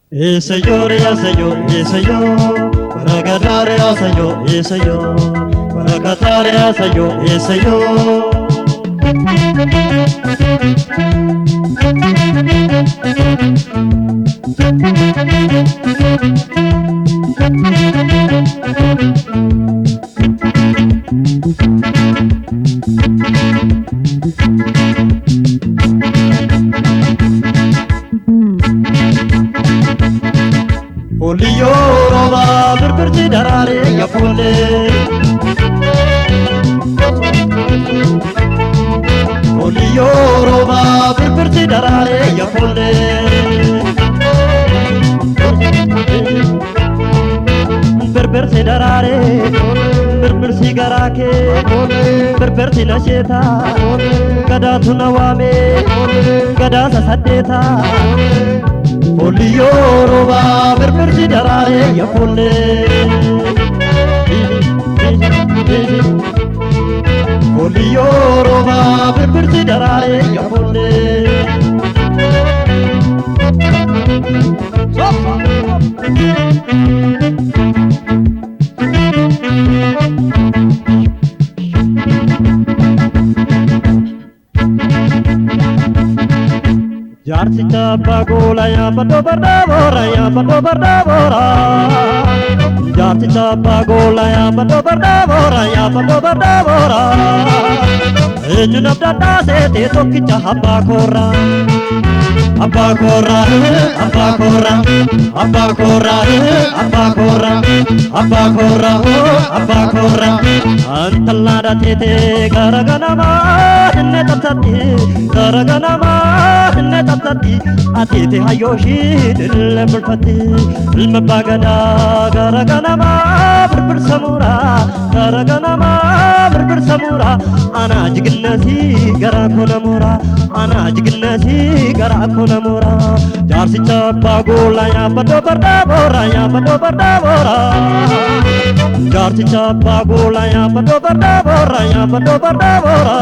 Señor, ya Señor, ya Señor, para cantar ya Señor, ya Señor, para cantar ya Señor, ya Señor. Folio roba berbirti darare ya folle. Folio roba berbirti darare ya folle. Berbirti darare, berbirti garake, berbirti nasheta, gada tunawame, gada sasadeta. Folio roba berbirti darare ya folle. Folio roba berbirti darare ya folle. Jarsi chapa gola ya pado bora ya pado bora. Jarsi chapa gola ya pado bora ya pado bora. Ejuna dada se te toki chapa kora. Abba kora, abba kora, abba kora, abba kora, abba kora, abba kora. Antallada tete garaganama ne tatati, garaganama ne tatati. Atete hayoshi dil berpati, ilm bagada garaganama bersamura, garaganama bersamura. Ana jignasi garakonamura, ana jignasi garakonamura. Jarsi chapa gola ya pado bora ya pado bora. Jarsi chapa gola ya pado bora ya pado bora.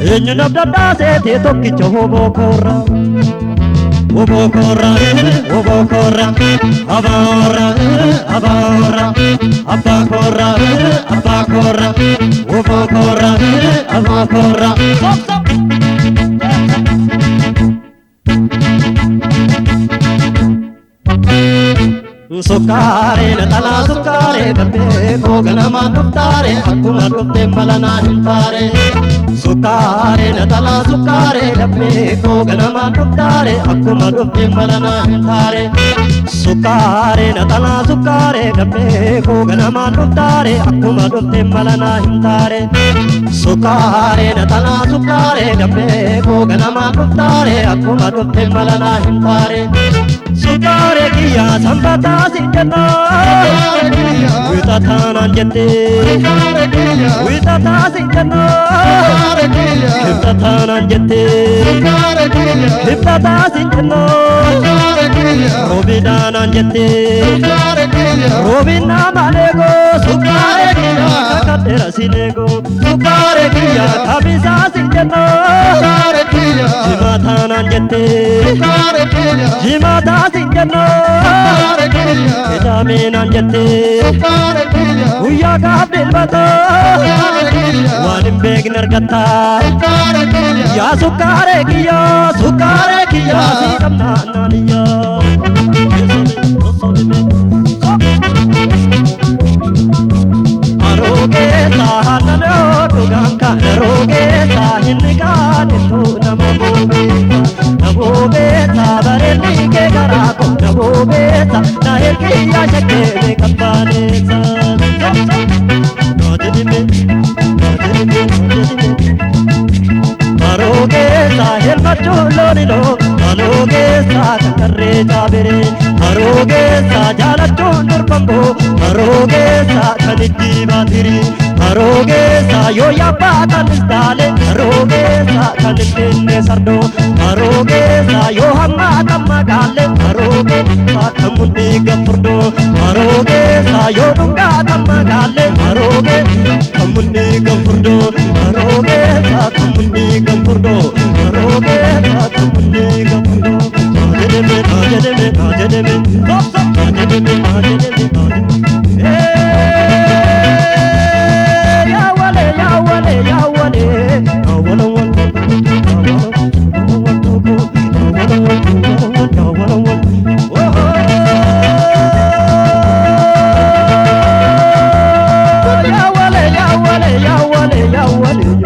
Enyu nabda se te toki chobo kora. Obo kora, abora, abora, abakora, abakora, obo kora, abakora. Stop, stop. Sukare natala sukare bebe kogana manuptare akuma dupte malana hintare. Sukare natala sukare bebe kogana manuptare akuma dupte malana hintare. Sukare natala sukare bebe kogana manuptare akuma dupte malana hintare. Sukare natala sukare bebe kogana manuptare akuma dupte malana hintare. Sukare kiya sambata sinjana, wita thana jete, wita thana sinjana, wita thana jete, wita thana sinjana, robidana jete, robina malego, sukare kiya kakatera sinego, sukare kiya kabisa sinjana, jima thana jete, jima thana sinjana, Ejamena jete, uya kabel bata, wanim begner kata, ya sukare kiya, si kamna naniya. Aroge tahanano duganka, aroge tahinka nitu namo beta bareli ke garako, namo beta naher ke ya shakere kampanesa. Aroge tahir machulonilo, aroge sa karre jabere, aroge sa jala chundur pambo, aroge sa kaniti madhiri, aroge sa yo yapa kanistale, aroge sa kanitine sardo, aroge sa yo hamma kamagale, aroge sa kamundi gafurdo, aroge sa yo dunga kamagale, aroge kamundi gafurdo, aroge sa kamundi gafurdo, aroge sa kamundi gafurdo. ya wale